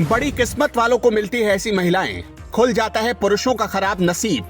बड़ी किस्मत वालों को मिलती है ऐसी महिलाएं, खुल जाता है पुरुषों का खराब नसीब।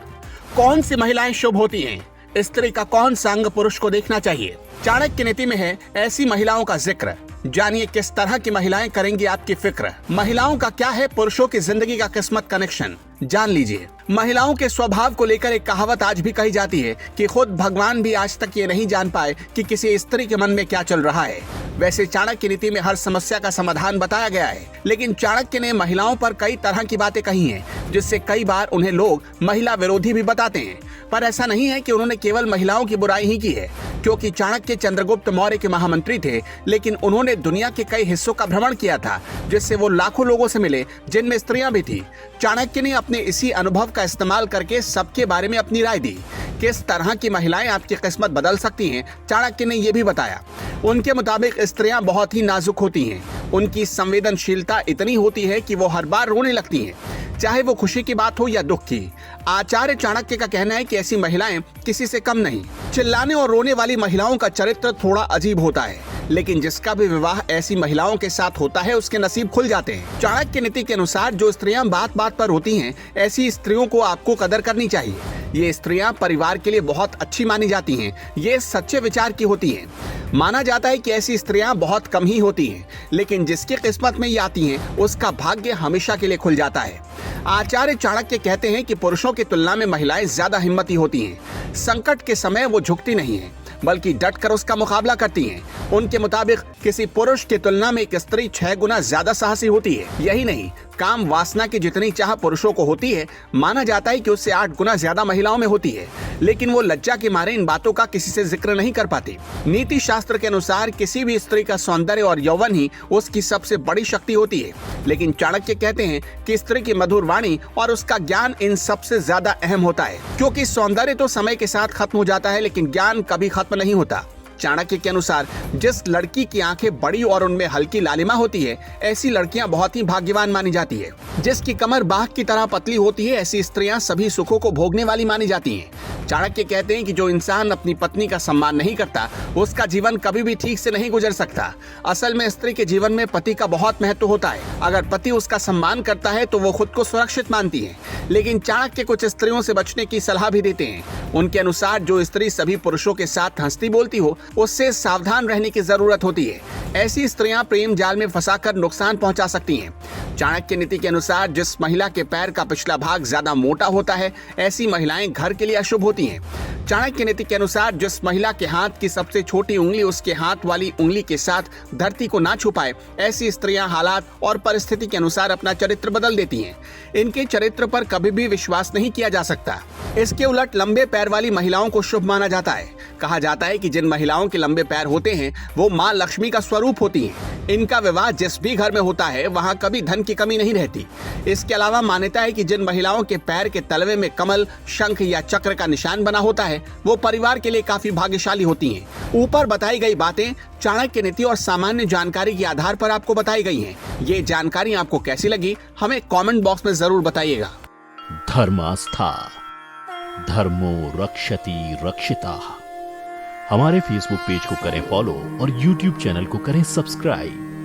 कौन सी महिलाएं शुभ होती हैं? स्त्री का कौन सा अंग पुरुष को देखना चाहिए? चाणक्य नीति में है ऐसी महिलाओं का जिक्र। जानिए किस तरह की महिलाएं करेंगी आपकी फिक्र। महिलाओं का क्या है पुरुषों की जिंदगी का किस्मत कनेक्शन, जान लीजिए। महिलाओं के स्वभाव को लेकर एक कहावत आज भी कही जाती है कि खुद भगवान भी आज तक ये नहीं जान पाए कि किसी स्त्री के मन में क्या चल रहा है। वैसे चाणक्य नीति में हर समस्या का समाधान बताया गया है, लेकिन चाणक्य ने महिलाओं पर कई तरह की बातें कही हैं, जिससे कई बार उन्हें लोग महिला विरोधी भी बताते हैं। पर ऐसा नहीं है कि उन्होंने केवल महिलाओं की बुराई ही की है, क्योंकि चाणक्य चंद्रगुप्त मौर्य के महामंत्री थे, लेकिन उन्होंने दुनिया के कई हिस्सों का भ्रमण किया था, जिससे वो लाखों लोगों से मिले, जिनमें स्त्रियां भी थी। चाणक्य ने अपने इसी अनुभव का इस्तेमाल करके सबके बारे में अपनी राय दी। किस तरह की महिलाएं आपकी किस्मत बदल सकती हैं, चाणक्य ने यह भी बताया। उनके मुताबिक स्त्रियां बहुत ही नाजुक होती हैं। उनकी संवेदनशीलता इतनी होती है कि वो हर बार रोने लगती हैं, चाहे वो खुशी की बात हो या दुख की। आचार्य चाणक्य का कहना है कि ऐसी महिलाएं किसी से कम नहीं। चिल्लाने और रोने वाली महिलाओं का चरित्र थोड़ा अजीब होता है, लेकिन जिसका भी विवाह ऐसी महिलाओं के साथ होता है उसके नसीब खुल जाते हैं। चाणक्य नीति के अनुसार जो स्त्रियां बात बात पर होती हैं, ऐसी स्त्रियों को आपको कदर करनी चाहिए। ये स्त्रियां परिवार के लिए बहुत अच्छी मानी जाती हैं। ये सच्चे विचार की होती हैं। माना जाता है कि ऐसी स्त्रियां बहुत कम ही होती हैं, लेकिन जिसकी किस्मत में ये आती हैं, उसका भाग्य हमेशा के लिए खुल जाता है। आचार्य चाणक्य कहते हैं कि पुरुषों की तुलना में महिलाएं ज्यादा हिम्मती होती हैं। संकट के समय वो झुकती नहीं है, बल्कि डटकर उसका मुकाबला करती हैं। उनके मुताबिक किसी पुरुष की तुलना में एक स्त्री 6 गुना ज्यादा साहसी होती है। यही नहीं, काम वासना की जितनी चाह पुरुषों को होती है, माना जाता है कि उससे 8 गुना ज्यादा महिलाओं में होती है, लेकिन वो लज्जा के मारे इन बातों का किसी से जिक्र नहीं कर पाती। नीति शास्त्र के अनुसार किसी भी स्त्री का सौंदर्य और यौवन ही उसकी सबसे बड़ी शक्ति होती है, लेकिन चाणक्य कहते हैं कि स्त्री की मधुर वाणी और उसका ज्ञान इन सबसे ज्यादा अहम होता है, क्योंकि सौंदर्य तो समय के साथ खत्म हो जाता है, लेकिन ज्ञान कभी खत्म नहीं होता। चाणक्य के अनुसार जिस लड़की की आंखें बड़ी और उनमें हल्की लालिमा होती है, ऐसी लड़कियां बहुत ही भाग्यवान मानी जाती है। जिसकी कमर बाघ की तरह पतली होती है, ऐसी स्त्रियां सभी सुखों को भोगने वाली मानी जाती हैं। चाणक्य कहते हैं कि जो इंसान अपनी पत्नी का सम्मान नहीं करता, उसका जीवन कभी भी ठीक से नहीं गुजर सकता। असल में स्त्री के जीवन में पति का बहुत महत्व होता है। अगर पति उसका सम्मान करता है तो वो खुद को सुरक्षित मानती है। लेकिन चाणक्य कुछ स्त्रियों से बचने की सलाह भी देते हैं। उनके अनुसार जो स्त्री सभी पुरुषों के साथ हंसती बोलती हो, उससे सावधान रहने की जरूरत होती है। ऐसी स्त्रियां प्रेम जाल में फंसाकर नुकसान पहुंचा सकती हैं। चाणक्य नीति के अनुसार जिस महिला के पैर का पिछला भाग ज्यादा मोटा होता है, ऐसी महिलाएं घर के लिए अशुभ होती हैं। चाणक्य नीति के अनुसार जिस महिला के हाथ की सबसे छोटी उंगली उसके हाथ वाली उंगली के साथ धरती को ना छुपाए, ऐसी स्त्रियां हालात और परिस्थिति के अनुसार अपना चरित्र बदल देती हैं। इनके चरित्र पर कभी भी विश्वास नहीं किया जा सकता। इसके उलट लंबे पैर वाली महिलाओं को शुभ माना जाता है। कहा जाता है कि जिन महिलाओं के लंबे पैर होते हैं, वो माँ लक्ष्मी का स्वरूप होती हैं। इनका विवाह जिस भी घर में होता है, वहाँ कभी धन की कमी नहीं रहती। इसके अलावा मान्यता है कि जिन महिलाओं के पैर के तलवे में कमल, शंख या चक्र का निशान बना होता है, वो परिवार के लिए काफी भाग्यशाली होती हैं। ऊपर बताई गई बातें चाणक्य नीति और सामान्य जानकारी के आधार पर आपको बताई गई हैं। ये जानकारी आपको कैसी लगी, हमें कमेंट बॉक्स में जरूर बताइएगा। धर्मास्था धर्मो रक्षति रक्षिता। हमारे फेसबुक पेज को करें फॉलो और यूट्यूब चैनल को करें सब्सक्राइब।